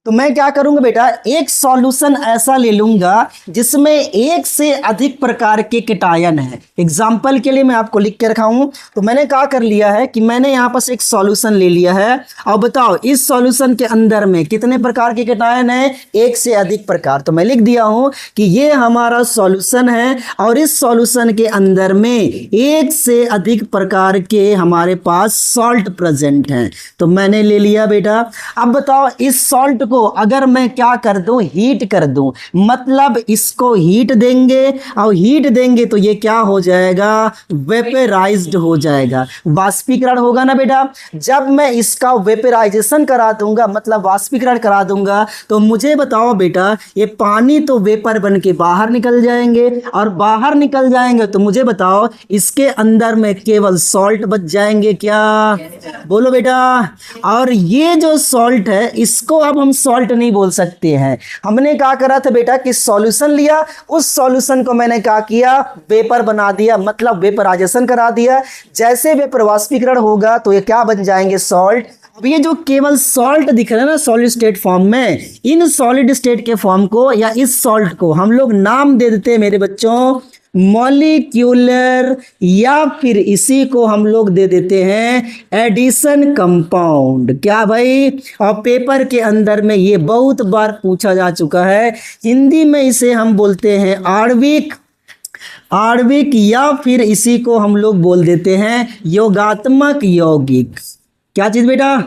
तो मैं क्या करूंगा बेटा, एक सॉल्यूशन ऐसा ले लूंगा जिसमें एक से अधिक प्रकार के केटायन है। एग्जाम्पल के लिए मैं आपको लिख के रखा हूं। तो मैंने क्या कर लिया है कि मैंने यहां पर एक सॉल्यूशन ले लिया है और बताओ इस सॉल्यूशन के अंदर में कितने प्रकार के केटायन है, एक से अधिक प्रकार। तो मैं लिख दिया हूं कि ये हमारा सॉल्यूशन है और इस सॉल्यूशन के अंदर में एक से अधिक प्रकार के हमारे पास सॉल्ट प्रेजेंट हैं। तो मैंने ले लिया बेटा। अब बताओ इस सॉल्ट को अगर मैं क्या कर दूं, हीट कर दूं, मतलब इसको हीट देंगे और हीट देंगे तो ये क्या हो जाएगा, वेपराइज्ड हो जाएगा, वाष्पीकरण होगा ना बेटा। जब मैं इसका वेपराइजेशन करा दूंगा, मतलब वाष्पीकरण करा दूंगा, तो मुझे बताओ बेटा ये पानी तो वेपर बन के बाहर निकल जाएंगे और बाहर निकल जाएंगे तो मुझे बताओ इसके अंदर में केवल सॉल्ट बच जाएंगे क्या, बोलो बेटा। और ये जो सॉल्ट है इसको अब हम सॉल्ट नहीं बोल सकते हैं। हमने क्या करा था बेटा कि सॉल्यूशन लिया, उस सॉल्यूशन को मैंने क्या किया, वेपर बना दिया, मतलब वेपराइजेशन करा दिया। जैसे वेपर वाष्पीकरण होगा तो ये क्या बन जाएंगे, सॉल्ट। अब ये जो केवल सॉल्ट दिख रहा है ना सॉलिड स्टेट फॉर्म में, इन सॉलिड स्टेट के फॉर्म को या इस सॉल्ट को हम लोग नाम दे देते हैं मेरे बच्चों मॉलिक्यूलर, या फिर इसी को हम लोग दे देते हैं एडिशन कंपाउंड। क्या भाई, और पेपर के अंदर में ये बहुत बार पूछा जा चुका है। हिंदी में इसे हम बोलते हैं आणविक, आणविक, या फिर इसी को हम लोग बोल देते हैं योगात्मक यौगिक। क्या चीज बेटा,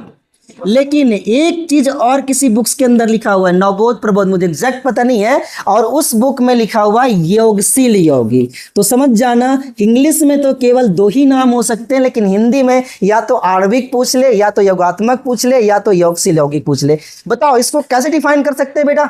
लेकिन एक चीज और किसी बुक्स के अंदर लिखा हुआ है, नवबोध प्रबोध, मुझे एग्जैक्ट पता नहीं है, और उस बुक में लिखा हुआ है योगशील यौगिक। तो समझ जाना इंग्लिश में तो केवल दो ही नाम हो सकते हैं, लेकिन हिंदी में या तो आणविक पूछ ले, या तो योगात्मक पूछ ले, या तो योगशील यौगिक पूछ ले। बताओ इसको कैसे डिफाइन कर सकते हैं बेटा,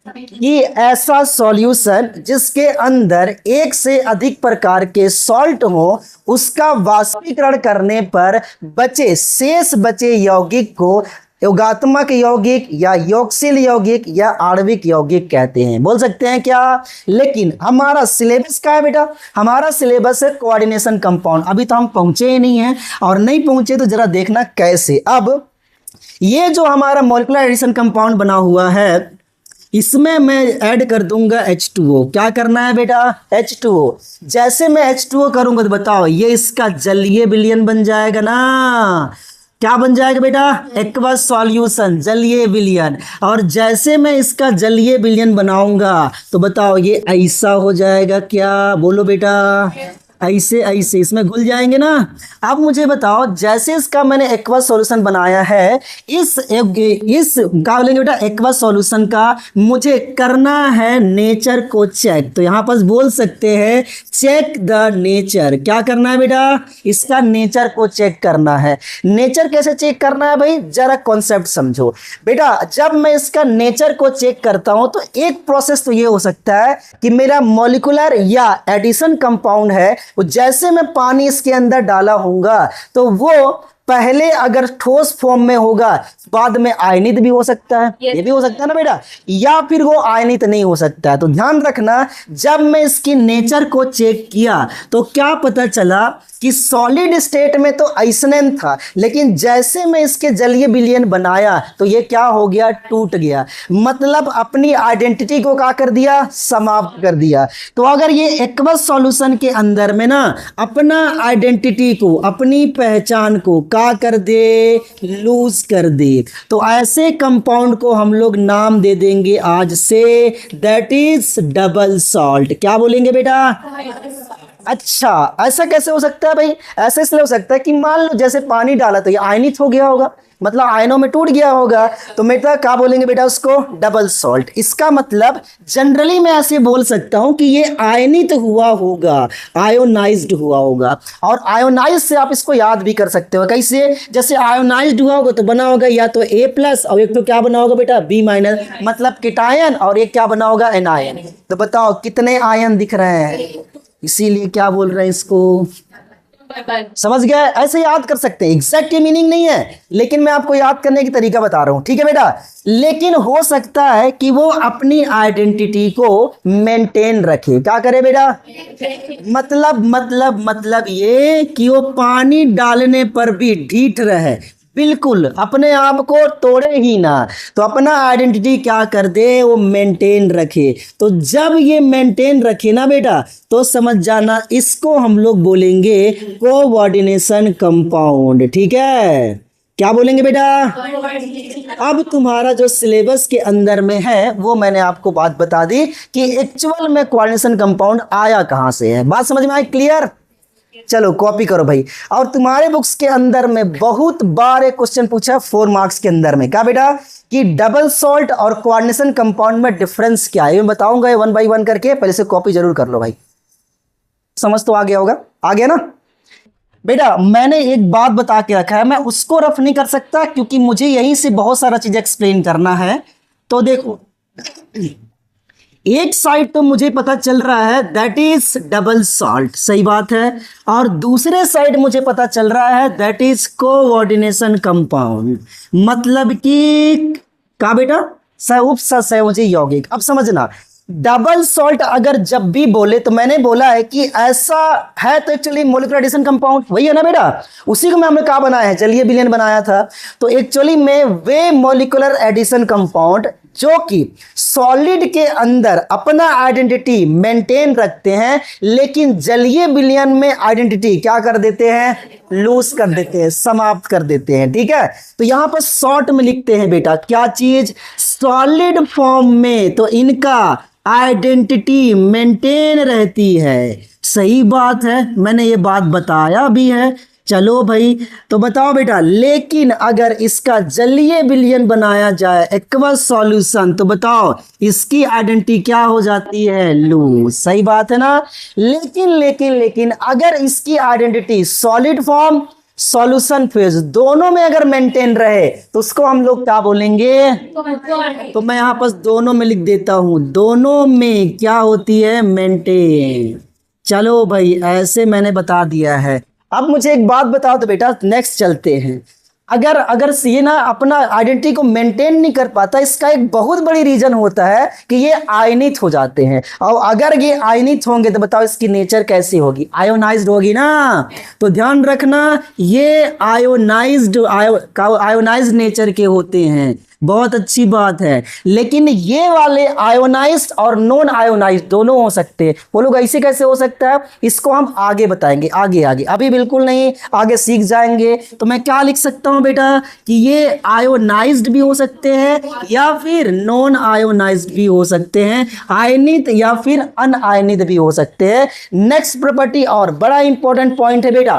कि ऐसा सॉल्यूशन जिसके अंदर एक से अधिक प्रकार के सॉल्ट हो, उसका वाष्पीकरण करने पर बचे शेष बचे यौगिक को योगात्मक यौगिक या योगशील यौगिक या आणविक यौगिक कहते हैं। बोल सकते हैं क्या। लेकिन हमारा सिलेबस क्या है बेटा, हमारा सिलेबस है कोऑर्डिनेशन कंपाउंड। अभी तो हम पहुंचे ही नहीं हैं, और नहीं पहुंचे तो जरा देखना कैसे। अब ये जो हमारा मॉलिक्यूलर एडिशन कंपाउंड बना हुआ है, इसमें मैं ऐड कर दूंगा H2O। क्या करना है बेटा, H2O। जैसे मैं H2O करूंगा तो बताओ ये इसका जलीय विलयन बन जाएगा ना। क्या बन जाएगा बेटा, एक्वस सॉल्यूशन, जलीय विलयन। और जैसे मैं इसका जलीय विलयन बनाऊंगा तो बताओ ये ऐसा हो जाएगा क्या, बोलो बेटा, ऐसे ऐसे इसमें घुल जाएंगे ना। अब मुझे बताओ जैसे इसका मैंने एक्वस सॉल्यूशन बनाया है, इस क्या बोलेंगे बेटा, एक्वस सॉल्यूशन का मुझे करना है नेचर को चेक। तो यहां पर बोल सकते हैं चेक द नेचर। क्या करना है बेटा, इसका नेचर को चेक करना है। नेचर कैसे चेक करना है भाई, जरा कॉन्सेप्ट समझो बेटा। जब मैं इसका नेचर को चेक करता हूं तो एक प्रोसेस तो ये हो सकता है कि मेरा मॉलिक्यूलर या एडिशन कंपाउंड है, जैसे मैं पानी इसके अंदर डाला होऊंगा तो वो पहले अगर ठोस फॉर्म में होगा, बाद में आयनित भी हो सकता है, ये भी हो सकता है ना बेटा, या फिर वो आयनित नहीं हो सकता है। तो ध्यान रखना, जब मैं इसकी नेचर को चेक किया तो क्या पता चला कि सॉलिड स्टेट में तो आइसनेन था, लेकिन जैसे मैं इसके जलीय विलयन बनाया तो ये क्या हो गया, टूट गया। मतलब अपनी आइडेंटिटी को क्या कर दिया, समाप्त कर दिया। तो अगर ये एक्वस सॉल्यूशन के अंदर में ना अपना आइडेंटिटी को, अपनी पहचान को क्या कर दे, लूज कर दे, तो ऐसे कंपाउंड को हम लोग नाम दे देंगे आज से, दैट इज डबल सॉल्ट। क्या बोलेंगे बेटा, अच्छा ऐसा कैसे हो सकता है भाई, ऐसे इसलिए हो सकता है कि मान लो जैसे पानी डाला तो ये आयनित हो गया होगा, मतलब आयनों में टूट गया होगा, तो बेटा क्या बोलेंगे बेटा उसको, डबल सॉल्ट। इसका मतलब जनरली मैं ऐसे बोल सकता हूं कि ये आयनित हुआ होगा, आयोनाइज्ड हुआ होगा। और आयोनाइज से आप इसको याद भी कर सकते हो, कैसे, जैसे आयोनाइज्ड हुआ होगा तो बना होगा या तो A+ और एक तो क्या बना होगा बेटा, B-, मतलब कीटायन, और एक क्या बना होगा, एनायन। तो बताओ कितने आयन दिख रहे हैं, इसीलिए क्या बोल रहे हैं इसको, समझ गया। ऐसे याद कर सकते हैं, एग्जैक्ट मीनिंग नहीं है, लेकिन मैं आपको याद करने की तरीका बता रहा हूं, ठीक है बेटा। लेकिन हो सकता है कि वो अपनी आइडेंटिटी को मेंटेन रखे। क्या करे बेटा, मतलब ये कि वो पानी डालने पर भी ढीठ रहे, बिल्कुल अपने आप को तोड़े ही ना, तो अपना आइडेंटिटी क्या कर दे, वो मेंटेन रखे। तो जब ये मेंटेन रखे ना बेटा, तो समझ जाना इसको हम लोग बोलेंगे कोऑर्डिनेशन कंपाउंड। ठीक है, क्या बोलेंगे बेटा? अब तुम्हारा जो सिलेबस के अंदर में है वो मैंने आपको बात बता दी कि एक्चुअल में कोऑर्डिनेशन कंपाउंड आया कहां से है। बात समझ में आई? क्लियर? चलो कॉपी करो भाई। और तुम्हारे बुक्स के अंदर में बहुत बार एक क्वेश्चन पूछा 4 मार्क्स के अंदर में, क्या बेटा, कि डबल सॉल्ट और कोऑर्डिनेशन कंपाउंड में डिफरेंस क्या है, मैं बताऊंगा 1 बाय 1 करके। पहले से कॉपी जरूर कर लो भाई, समझ तो आ गया होगा, आ गया ना बेटा? मैंने एक बात बता के रखा है, मैं उसको रफ नहीं कर सकता क्योंकि मुझे यहीं से बहुत सारा चीज एक्सप्लेन करना है। तो देखो, एक साइड तो मुझे पता चल रहा है दैट इज डबल सॉल्ट, सही बात है, और दूसरे साइड मुझे पता चल रहा है दैट इज कोऑर्डिनेशन कंपाउंड, मतलब कि क्या बेटा, सहउपसहसंयोजी यौगिक। अब समझना, डबल सॉल्ट अगर जब भी बोले तो मैंने बोला है कि ऐसा है तो एक्चुअली मॉलिक्यूलर एडिशन कंपाउंड वही है ना बेटा, उसी को मैं हमने कहा बनाया है, चलिए विलेन बनाया था। तो एक्चुअली में वे मॉलिक्यूलर एडिशन कंपाउंड जो कि सॉलिड के अंदर अपना आइडेंटिटी मेंटेन रखते हैं, लेकिन जलीय विलयन में आइडेंटिटी क्या कर देते हैं, लूज कर देते हैं, समाप्त कर देते हैं। ठीक है, तो यहां पर शॉर्ट में लिखते हैं बेटा क्या चीज, सॉलिड फॉर्म में तो इनका आइडेंटिटी मेंटेन रहती है। सही बात है, मैंने ये बात बताया भी है। चलो भाई, तो बताओ बेटा, लेकिन अगर इसका जलीय विलयन बनाया जाए एक्वस सॉल्यूशन, तो बताओ इसकी आइडेंटिटी क्या हो जाती है, लूज। सही बात है ना? लेकिन अगर इसकी identity solid form solution phase दोनों में अगर मेंटेन रहे तो उसको हम लोग क्या बोलेंगे? तो मैं यहां पर दोनों में लिख देता हूं, दोनों में क्या होती है, मेंटेन। चलो भाई, ऐसे मैंने बता दिया है। अब मुझे एक बात बताओ तो बेटा, नेक्स्ट चलते हैं। अगर अगर ये ना अपना आइडेंटिटी को मेंटेन नहीं कर पाता, इसका एक बहुत बड़ी रीजन होता है कि ये आयनित हो जाते हैं। और अगर ये आयनित होंगे तो बताओ इसकी नेचर कैसी होगी, आयोनाइज्ड होगी ना। तो ध्यान रखना, ये आयोनाइज्ड नेचर के होते हैं, बहुत अच्छी बात है। लेकिन ये वाले आयोनाइज्ड और नॉन आयोनाइज्ड दोनों हो सकते हैं। बोलोगे ऐसे कैसे हो सकता है, इसको हम आगे बताएंगे, आगे अभी बिल्कुल नहीं, आगे सीख जाएंगे। तो मैं क्या लिख सकता हूं बेटा, कि ये आयोनाइज्ड भी हो सकते हैं या फिर नॉन आयोनाइज्ड भी हो सकते हैं, आयनित या फिर अनआयनित भी हो सकते हैं। नेक्स्ट प्रॉपर्टी और बड़ा इंपॉर्टेंट पॉइंट है बेटा,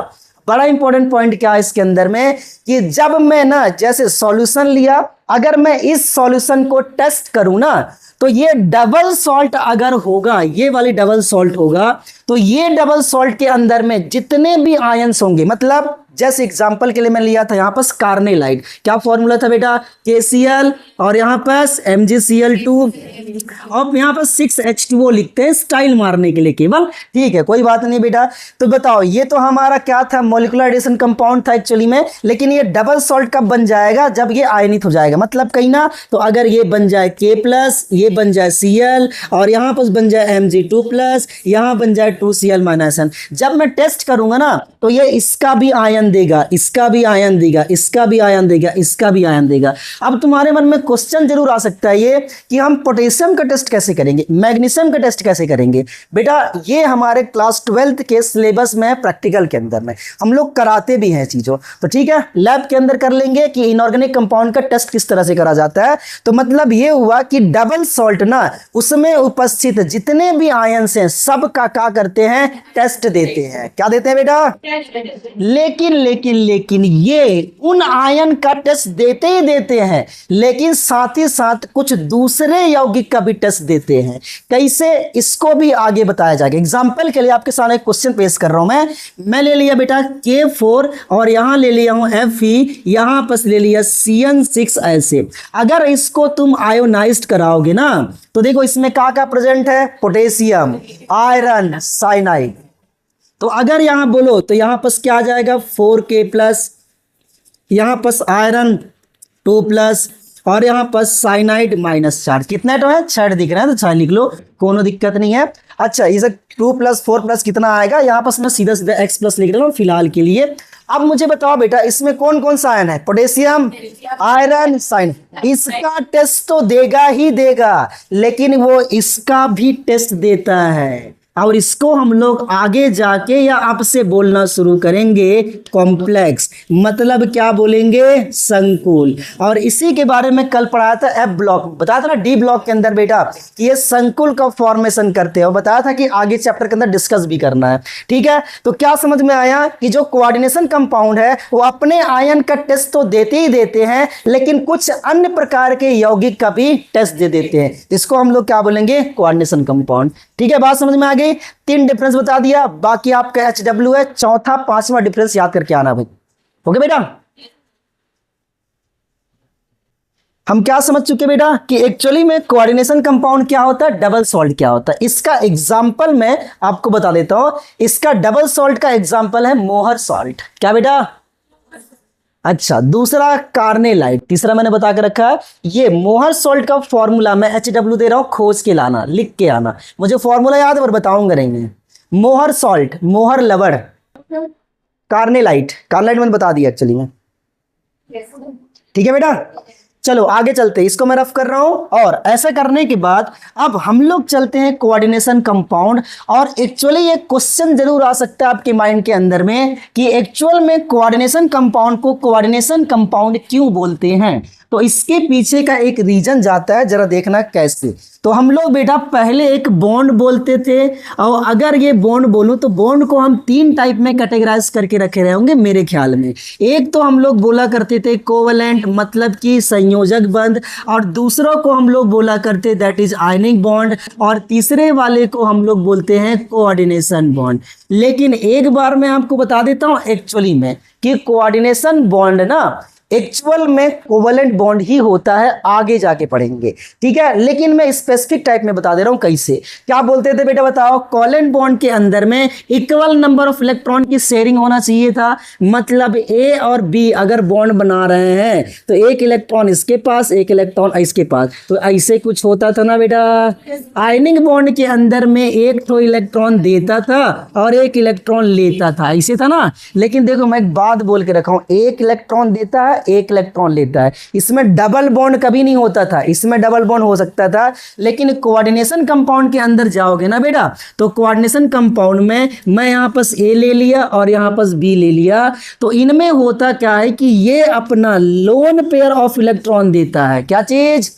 बड़ा इंपॉर्टेंट पॉइंट क्या है इसके अंदर में, कि जब मैं ना जैसे सॉल्यूशन लिया, अगर मैं इस सॉल्यूशन को टेस्ट करूं ना, तो ये डबल सॉल्ट अगर होगा, ये वाली डबल सॉल्ट होगा, तो ये डबल सॉल्ट के अंदर में जितने भी आयंस होंगे, मतलब जैसे एग्जांपल के लिए मैं लिया था यहाँ पर कार्नेलाइट, क्या फॉर्मूला था बेटा, KCl और यहाँ पर MgCl2 और यहाँ पर 6H2O लिखते हैं स्टाइल मारने के लिए केवल। ठीक है, कोई बात नहीं बेटा। तो बताओ, ये तो हमारा क्या था, मॉलिक्यूलर एडिशन कंपाउंड था एक्चुअली में, लेकिन ये डबल सॉल्ट कब बन जाएगा, जब ये आयनित हो जाएगा। मतलब कहीं ना, तो अगर ये बन जाए K+, ये बन जाए Cl और यहाँ पर बन जाए Mg2+, यहाँ बन जाए 2Cl-, जब मैं टेस्ट करूंगा ना, तो ये इसका भी आयन देगा, इसका भी आयन देगा, इसका भी आयन देगा, इसका भी आयन देगा। अब तुम्हारे मन में क्वेश्चन जरूर आ सकता है ये, कि हम पोटेशियम का टेस्ट कैसे करेंगे, मैग्नीशियम का टेस्ट कैसे करेंगे। बेटा ये हमारे क्लास 12th के सिलेबस में प्रैक्टिकल के अंदर में हम लोग कराते भी हैं चीजों, तो ठीक है, लैब के अंदर कर लेंगे कि इनऑर्गेनिक कंपाउंड का टेस्ट किस तरह से करा जाता है। तो मतलब ये हुआ कि डबल सॉल्ट ना, उसमें उपस्थित जितने भी आयंस हैं सब का क्या करते हैं, टेस्ट देते हैं। क्या देते हैं बेटा? लेकिन ये उन आयन का टेस्ट देते ही देते हैं, लेकिन साथ ही साथ कुछ दूसरे यौगिक का भी टेस्ट देते हैं। कैसे, इसको भी आगे बताया जाएगा। एग्जांपल के लिए आपके सामने एक क्वेश्चन पेश कर रहा हूं मैं ले लिया बेटा K4 और यहां ले लिया हूं Fe, यहां पर ले लिया CN6 ऐसे। अगर इसको तुम आयोनाइज्ड कराओगे ना, तो देखो इसमें क्या प्रेजेंट है, पोटेशियम, आयरन, साइनाइड। तो अगर यहां बोलो तो यहां पर क्या आ जाएगा, 4K+, यहां पर आयरन 2+, और यहाँ पर साइनाइड -4, कितना एटम है? 6 दिख रहा है, तो 6 लिख लो, कोनो दिक्कत नहीं है। अच्छा, ये 2 + 4 + कितना आएगा? यहाँ पर मैं सीधा सीधा x+ लिख रहा हूँ फिलहाल के लिए। अब मुझे बताओ बेटा, इसमें कौन कौन सा आयन है? पोटेशियम, आयरन, साइन। इसका टेस्ट तो देगा ही देगा, लेकिन वो इसका भी टेस्ट देता है, और इसको हम लोग आगे जाके या आपसे बोलना शुरू करेंगे कॉम्प्लेक्स, मतलब क्या बोलेंगे? संकुल। और इसी के बारे में कल पढ़ाया था F ब्लॉक, बताया था ना D ब्लॉक के अंदर बेटा कि ये संकुल का फॉर्मेशन करते हैं, और बताया था कि आगे चैप्टर के अंदर डिस्कस भी करना है। ठीक है, तो क्या समझ में आया कि जो कोऑर्डिनेशन कंपाउंड है वो अपने आयन का टेस्ट तो देते ही देते हैं, लेकिन कुछ अन्य प्रकार के यौगिक का भी टेस्ट दे देते हैं। इसको हम लोग क्या बोलेंगे? Coordination compound. ठीक है, बात समझ में आ गई? 3 डिफरेंस बता दिया, बाकी आपका HW है। चौथा 5वां डिफरेंस याद करके आना भाई। ओके बेटा, हम क्या समझ चुके बेटा कि एक्चुअली में कोऑर्डिनेशन कंपाउंड क्या होता है, डबल सॉल्ट क्या होता है। इसका एग्जांपल मैं आपको बता देता हूं। इसका डबल सॉल्ट का एग्जांपल है मोहर सॉल्ट। क्या बेटा? अच्छा, दूसरा कार्नेलाइट, तीसरा मैंने बता के रखा है। ये मोहर सॉल्ट का फॉर्मूला मैं HW दे रहा हूं, खोज के लाना, लिख के आना। मुझे फॉर्मूला याद है पर बताऊंगा नहीं। मोहर सॉल्ट, मोहर लवण, कार्नेलाइट, कार्नेलाइट मैंने बता दिया एक्चुअली में। ठीक है बेटा, चलो आगे चलते हैं। इसको मैं रफ कर रहा हूं, और ऐसा करने के बाद अब हम लोग चलते हैं कोऑर्डिनेशन कंपाउंड। और एक्चुअली ये क्वेश्चन जरूर आ सकता है आपके माइंड के अंदर में कि एक्चुअल में कोऑर्डिनेशन कंपाउंड को कोऑर्डिनेशन कंपाउंड क्यों बोलते हैं। तो इसके पीछे का एक रीजन जाता है, जरा देखना कैसे। तो हम लोग बेटा पहले एक बॉन्ड बोलते थे, और अगर ये बॉन्ड बोलूं तो बॉन्ड को हम 3 टाइप में कैटेगराइज करके रखे रहे होंगे मेरे ख्याल में। एक तो हम लोग बोला करते थे कोवलेंट, मतलब कि संयोजक बंध, और दूसरों को हम लोग बोला करते दैट इज आयनिक बॉन्ड, और तीसरे वाले को हम लोग बोलते हैं कोऑर्डिनेशन बॉन्ड। लेकिन एक बार मैं आपको बता देता हूं एक्चुअली में कि कोऑर्डिनेशन बॉन्ड ना एक्चुअल में कोवलेंट बॉन्ड ही होता है, आगे जाके पढ़ेंगे। ठीक है, लेकिन मैं स्पेसिफिक टाइप में बता दे रहा हूं कैसे। क्या बोलते थे बेटा बताओ? कोवलेंट बॉन्ड के अंदर में इक्वल नंबर ऑफ इलेक्ट्रॉन की शेयरिंग होना चाहिए था, मतलब A और B अगर बॉन्ड बना रहे हैं तो एक इलेक्ट्रॉन इसके पास, एक इलेक्ट्रॉन इसके पास, तो ऐसे कुछ होता था ना बेटा। आयनिक बॉन्ड के अंदर में एक तो इलेक्ट्रॉन देता था और एक इलेक्ट्रॉन लेता था, ऐसे था ना। लेकिन देखो मैं एक बात बोल के रखा हूं, एक इलेक्ट्रॉन देता है, एक इलेक्ट्रॉन लेता है, इसमें डबल बॉन्ड कभी नहीं होता था। इसमें डबल बॉन्ड हो सकता था, लेकिन कोऑर्डिनेशन कंपाउंड के अंदर जाओगे ना बेटा, तो कोऑर्डिनेशन कंपाउंड में मैं यहां पर A ले लिया और यहां पर B ले लिया, तो इनमें होता क्या है कि ये अपना लोन पेयर ऑफ इलेक्ट्रॉन देता है। क्या चीज?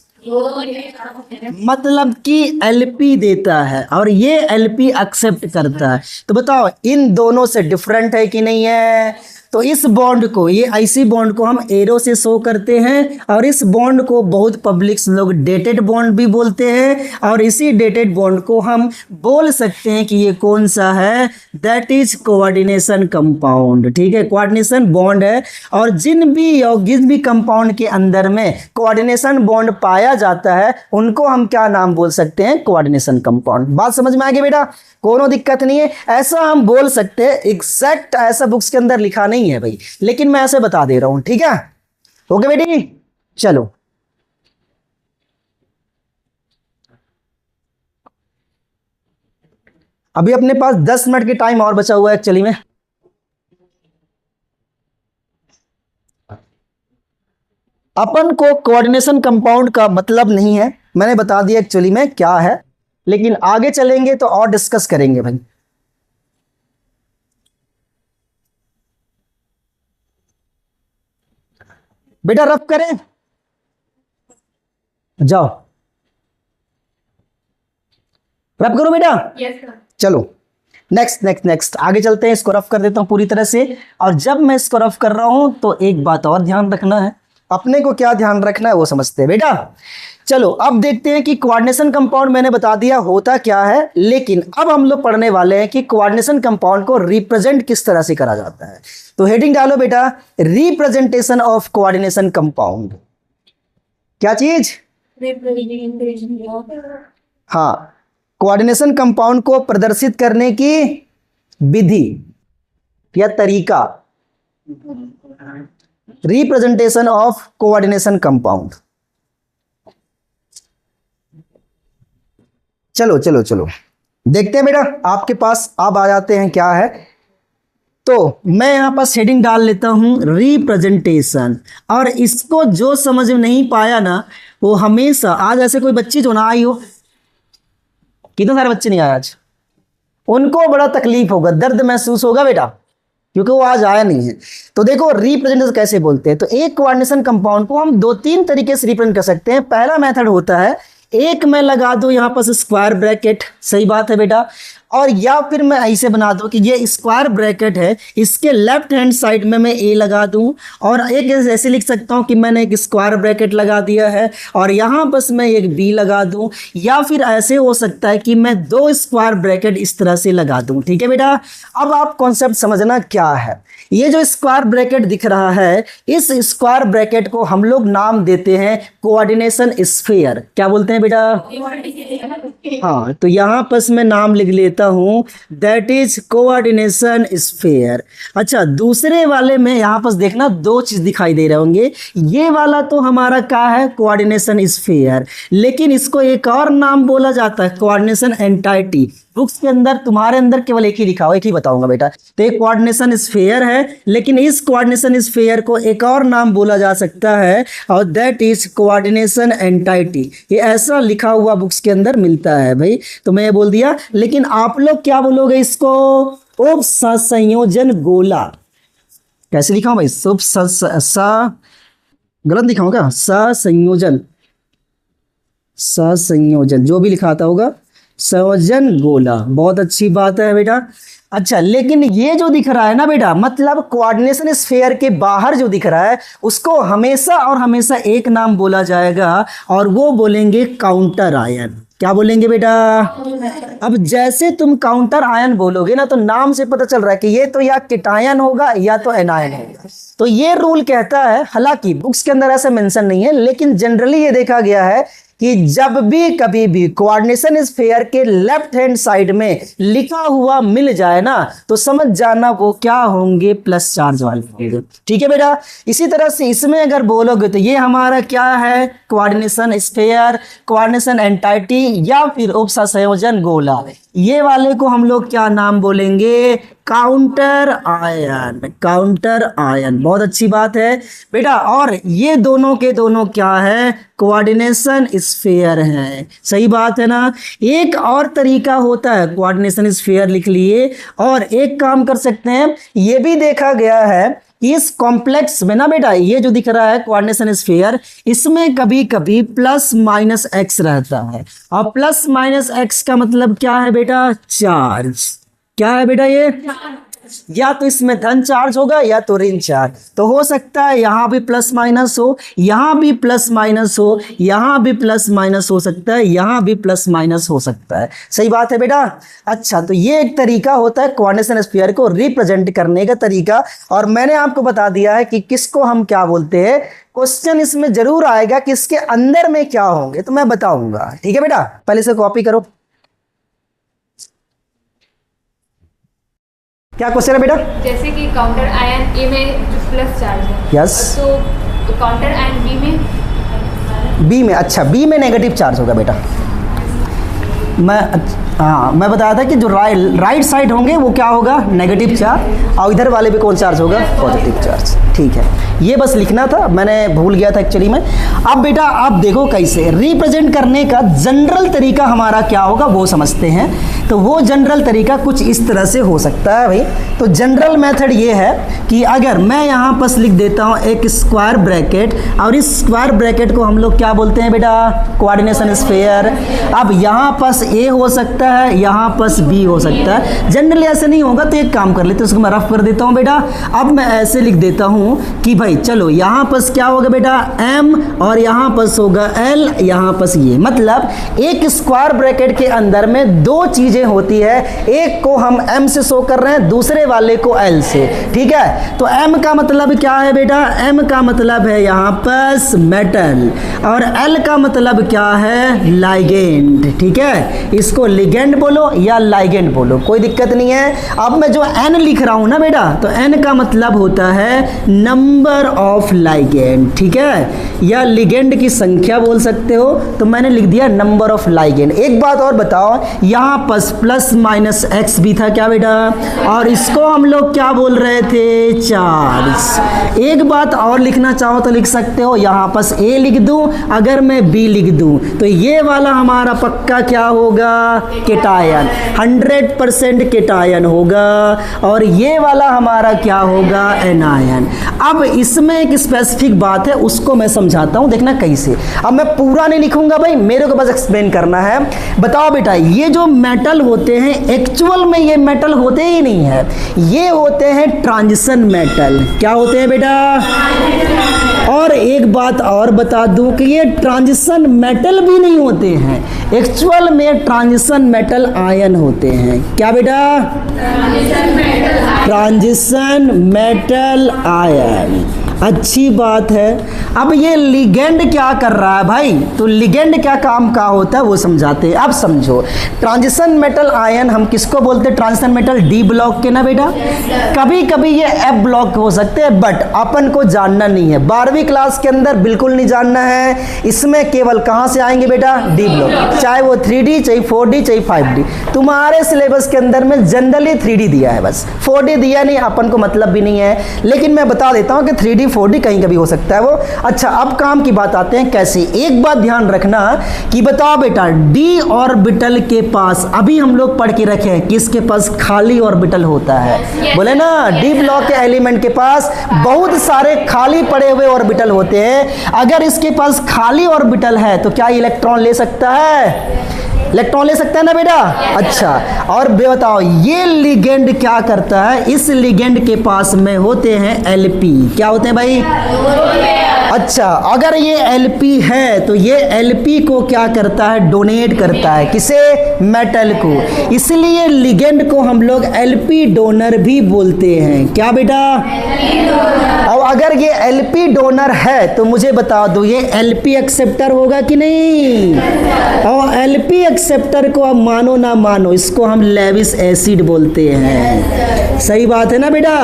मतलब कि LP देता है, और ये LP एक्सेप्ट करता है। तो बताओ इन दोनों से डिफरेंट है कि नहीं है? तो इस बॉन्ड को, ये ऐसी बॉन्ड को हम एरो से शो करते हैं, और इस बॉन्ड को बहुत पब्लिक लोग डेटेड बॉन्ड भी बोलते हैं, और इसी डेटेड बॉन्ड को हम बोल सकते हैं कि ये कौन सा है, दैट इज कोऑर्डिनेशन कंपाउंड। ठीक है, कोऑर्डिनेशन बॉन्ड है। और जिन भी कंपाउंड के अंदर में कोऑर्डिनेशन बॉन्ड पाया जाता है उनको हम क्या नाम बोल सकते हैं? Coordination compound. बात समझ में आ गई बेटा? कोनो दिक्कत नहीं है, ऐसा हम बोल सकते हैं। एग्जैक्ट ऐसा बुक्स के अंदर लिखा नहीं है भाई, लेकिन मैं ऐसे बता दे रहा हूं। ठीक है, ओके बेटी, चलो अभी अपने पास 10 मिनट के टाइम और बचा हुआ है एक्चुअली में। अपन को कोऑर्डिनेशन कंपाउंड का मतलब नहीं है, मैंने बता दिया एक्चुअली में क्या है, लेकिन आगे चलेंगे तो और डिस्कस करेंगे भाई। बेटा रफ करें, जाओ रफ करो बेटा। चलो नेक्स्ट आगे चलते हैं। इसको रफ कर देता हूं पूरी तरह से। और जब मैं इसको रफ कर रहा हूं तो एक बात और ध्यान रखना है, अपने को क्या ध्यान रखना है वो समझते हैं बेटा। चलो अब देखते हैं कि कोऑर्डिनेशन कंपाउंड मैंने बता दिया होता क्या है, लेकिन अब हम लोग पढ़ने वाले हैं कि कोऑर्डिनेशन कंपाउंड को रिप्रेजेंट किस तरह से करा जाता है। तो हेडिंग डालो बेटा, रिप्रेजेंटेशन ऑफ कोऑर्डिनेशन कंपाउंड। क्या चीज? हाँ, कोऑर्डिनेशन कंपाउंड को प्रदर्शित करने की विधि या तरीका, रिप्रेजेंटेशन ऑफ कोऑर्डिनेशन कंपाउंड। चलो चलो चलो देखते हैं बेटा, आपके पास अब आ जाते हैं क्या है। तो मैं यहाँ पर हेडिंग डाल लेता हूँ रिप्रेजेंटेशन, और इसको जो समझ में नहीं पाया ना वो हमेशा, आज ऐसे कोई बच्ची जो ना आई हो, कितने सारे बच्चे नहीं आए आज, उनको बड़ा तकलीफ होगा, दर्द महसूस होगा बेटा, क्योंकि वो आज आया नहीं है। तो देखो रिप्रेजेंटेशन कैसे बोलते हैं। तो एक कोऑर्डिनेशन कंपाउंड को हम दो तीन तरीके से रिप्रेजेंट कर सकते हैं। पहला मेथड होता है, एक मैं लगा दूं यहाँ पर स्क्वायर ब्रैकेट, सही बात है बेटा, और या फिर मैं ऐसे बना दूं कि ये स्क्वायर ब्रैकेट है, इसके लेफ्ट हैंड साइड में मैं ए लगा दूं, और एक ऐसे लिख सकता हूं कि मैंने एक स्क्वायर ब्रैकेट लगा दिया है और यहाँ बस मैं एक बी लगा दूं, या फिर ऐसे हो सकता है कि मैं दो स्क्वायर ब्रैकेट इस तरह से लगा दूं। ठीक है बेटा, अब आप कॉन्सेप्ट समझना क्या है। ये जो स्क्वायर ब्रैकेट दिख रहा है, इस स्क्वायर ब्रैकेट को हम लोग नाम देते हैं कोऑर्डिनेशन स्फीयर। क्या बोलते हैं बेटा? हाँ, तो यहाँ पर मैं नाम लिख लेता हूँ, दैट इज कोऑर्डिनेशन स्फीयर। अच्छा, दूसरे वाले में यहाँ पर देखना दो चीज दिखाई दे रहे होंगे, ये वाला तो हमारा क्या है, कोऑर्डिनेशन स्फीयर, लेकिन इसको एक और नाम बोला जाता है, कोऑर्डिनेशन एंटाइटी। बुक्स के अंदर तुम्हारे अंदर केवल एक ही लिखा हो, एक ही बताऊंगा बेटा। तो एक कोऑर्डिनेशन स्फीयर है, लेकिन इस कोऑर्डिनेशन स्फीयर को एक और नाम बोला जा सकता है, और दैट इज कोऑर्डिनेशन एंटाइटी। ये ऐसा लिखा हुआ बुक्स के अंदर मिलता है भाई, तो मैं ये बोल दिया। लेकिन आप लोग क्या बोलोगे इसको? उप संयोजन गोला। कैसे लिखा हूं भाई? गलत लिखा हूं क्या? संयोजन जो भी लिखा आता होगा, संयोजन गोला। बहुत अच्छी बात है बेटा। अच्छा, लेकिन ये जो दिख रहा है ना बेटा, मतलब कोऑर्डिनेशन स्फीयर के बाहर जो दिख रहा है उसको हमेशा और हमेशा एक नाम बोला जाएगा, और वो बोलेंगे काउंटर आयन। क्या बोलेंगे बेटा? अब जैसे तुम काउंटर आयन बोलोगे ना, तो नाम से पता चल रहा है कि ये तो या केटायन होगा या तो एनायन होगा। तो ये रूल कहता है, हालांकि बुक्स के अंदर ऐसा मेंशन नहीं है, लेकिन जनरली ये देखा गया है कि जब भी कभी भी कोऑर्डिनेशन स्फीयर के लेफ्ट हैंड साइड में लिखा हुआ मिल जाए ना, तो समझ जाना वो क्या होंगे, प्लस चार्ज वाले होंगे। ठीक है बेटा। इसी तरह से इसमें अगर बोलोगे तो ये हमारा क्या है, कोऑर्डिनेशन स्फीयर, कोऑर्डिनेशन एंटाइटी, या फिर उपसंयोजन गोला। ये वाले को हम लोग क्या नाम बोलेंगे? Counter ion. काउंटर आयन, बहुत अच्छी बात है बेटा। और ये दोनों के दोनों क्या है? कोऑर्डिनेशन स्फीयर है। सही बात है ना। एक और तरीका होता है, कोऑर्डिनेशन स्फीयर लिख लिए, और एक काम कर सकते हैं, ये भी देखा गया है कि इस कॉम्प्लेक्स में ना बेटा, ये जो दिख रहा है कोऑर्डिनेशन स्फीयर, इसमें कभी कभी प्लस माइनस एक्स रहता है, और प्लस माइनस एक्स का मतलब क्या है बेटा? चार्ज। क्या है बेटा? ये या तो इसमें धन चार्ज होगा या तो ऋण चार्ज। तो हो सकता है यहाँ भी प्लस माइनस हो, यहाँ भी प्लस माइनस हो, यहाँ भी प्लस माइनस हो सकता है, यहाँ भी प्लस माइनस हो सकता है। सही बात है बेटा। अच्छा, तो ये एक तरीका होता है कोऑर्डिनेशन स्फीयर को रिप्रेजेंट करने का तरीका, और मैंने आपको बता दिया है कि किसको हम क्या बोलते हैं। क्वेश्चन इसमें जरूर आएगा कि इसके अंदर में क्या होंगे, तो मैं बताऊंगा। ठीक है बेटा, पहले से कॉपी करो। क्या क्वेश्चन है बेटा? जैसे कि काउंटर आयन ए में प्लस चार्ज है, यस, तो काउंटर आयन बी में अच्छा, बी में नेगेटिव चार्ज होगा बेटा। मैं बताया था कि जो राइट साइड होंगे वो क्या होगा? नेगेटिव चार्ज, और इधर वाले पे कौन चार्ज होगा? Positive charge. ठीक है, ये बस लिखना था, मैंने भूल गया था एक्चुअली में। अब बेटा आप देखो कैसे रिप्रेजेंट करने का जनरल तरीका हमारा क्या होगा वो समझते हैं। तो वो जनरल तरीका कुछ इस तरह से हो सकता है भाई। तो जनरल मेथड ये है कि अगर मैं यहाँ पर लिख देता हूँ एक स्क्वायर ब्रैकेट, और इस स्क्वायर ब्रैकेट को हम लोग क्या बोलते हैं बेटा? Coordination sphere. अब यहाँ पर ए हो सकता है, यहाँ पर बी हो सकता है। जनरली ऐसे नहीं होगा, तो एक काम कर लेते हैं, उसको मैं रफ कर देता हूँ बेटा। अब मैं ऐसे लिख देता हूँ कि भाई चलो यहाँ पर क्या होगा बेटा? एम, और यहाँ पर होगा एल, यहाँ पर ये, मतलब एक स्क्वायर ब्रैकेट के अंदर में दो चीजें होती है, एक को हम एम से शो कर रहे हैं, दूसरे वाले को एल से। ठीक है, तो एम का मतलब क्या है बेटा? एम का मतलब है यहाँ पर मेटल, और एल का मतलब क्या है? लाइगेंड। ठीक है, इसको लिगेंड बोलो या लाइगेंड बोलो, कोई दिक्कत नहीं है। अब मैं जो एन लिख रहा हूं ना बेटा, तो एन का मतलब होता है नंबर ऑफ लाइगेंड, ठीक है, या लिगेंड की संख्या बोल सकते हो, तो मैंने लिख दिया नंबर ऑफ लाइगेंड। एक बात और बताओ, यहाँ पर प्लस माइनस एक्स भी था क्या बेटा, और इसको हम लोग क्या बोल रहे थे, चार्ज। एक बात और लिखना चाहो तो लिख सकते हो, यहाँ पर ए लिख दूं, अगर मैं बी लिख दूं तो ये वाला हमारा पक्का क्या होगा, केटायन, 100% केटायन होगा, और ये वाला हमारा क्या होगा, एनायन। अब इसमें एक स्पेसिफिक बात है, उसको मैं समझाता हूं, देखना कैसे। अब मैं पूरा नहीं लिखूंगा भाई, मेरे को बस एक्सप्लेन करना है। बताओ बेटा, ये जो मेटल होते हैं एक्चुअल में ये मेटल होते ही नहीं है, ये होते हैं ट्रांजिशन मेटल। क्या होते हैं बेटा, और एक बात और बता दूं कि ये ट्रांजिशन मेटल भी नहीं होते हैं, एक्चुअल में ट्रांजिशन मेटल आयन होते हैं। क्या बेटा, ट्रांजिशन मेटल आयन, अच्छी बात है। अब ये लिगेंड क्या कर रहा है भाई, तो लिगेंड क्या काम का होता है वो समझाते हैं। अब समझो, ट्रांजिशन मेटल आयन हम किसको बोलते हैं, ट्रांजिशन मेटल डी ब्लॉक के ना बेटा, कभी कभी ये एफ ब्लॉक हो सकते हैं, बट अपन को जानना नहीं है, 12वीं क्लास के अंदर बिल्कुल नहीं जानना है। इसमें केवल कहां से आएंगे बेटा, डी ब्लॉक, चाहे वो 3D, चाहे 4D, चाहे 5D। तुम्हारे सिलेबस के अंदर में जनरली 3D दिया है, बस 4D दिया नहीं, अपन को मतलब भी नहीं है, लेकिन मैं बता देता हूं कि 3D 4D कहीं कभी हो सकता है वो। अच्छा, अब काम की बात आते हैं कैसे। एक बात ध्यान रखना कि बताओ बेटा, डी ऑर्बिटल के पास अभी हम लोग पढ़ के रखे हैं किसके पास खाली ऑर्बिटल होता है, बोले ना, डी ब्लॉक के एलिमेंट के पास बहुत सारे खाली पड़े हुए ऑर्बिटल होते हैं। अगर इसके पास खाली ऑर्बिटल है तो क्या इलेक्ट्रॉन ले सकता है, इलेक्ट्रॉन ले सकता है ना बेटा। अच्छा, और बताओ ये लिगेंड क्या करता है, इस लिगेंड के पास में होते हैं एलपी। क्या होते हैं भाई, अच्छा, अगर ये एलपी है तो ये एलपी को क्या करता है, डोनेट करता है, किसे, मेटल को, इसलिए लिगेंड को हम लोग एलपी डोनर भी बोलते हैं। क्या बेटा, और अगर ये एलपी डोनर है तो मुझे बता दो ये एलपी एक्सेप्टर होगा कि नहीं, और एलपी एक्सेप्टर को अब मानो ना मानो, इसको हम लेविस एसिड बोलते हैं। सही बात है ना बेटा,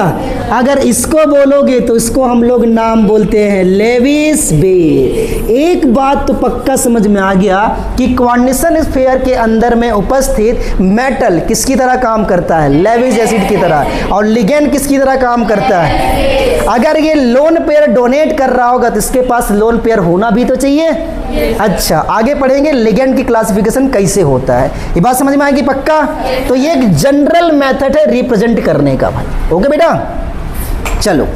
अगर इसको बोलोगे तो इसको हम लोग नाम बोलते हैं लेविस बे। एक बात तो पक्का समझ में आ गया कि क्वांटिशन स्फीयर के अंदर में उपस्थित मेटल किसकी तरह काम करता है, लेविस एसिड की तरह, और लिगेंड किसकी तरह काम करता है। अगर ये लोन पेयर डोनेट कर रहा होगा तो इसके पास लोन पेयर होना भी तो चाहिए। अच्छा, आगे पढ़ेंगे लिगेंड की क्लासिफिकेशन कैसे होता है, ये बात समझ में आएगी पक्का। तो ये एक जनरल मेथड है रिप्रेजेंट करने का भाई, ओके बेटा। चलो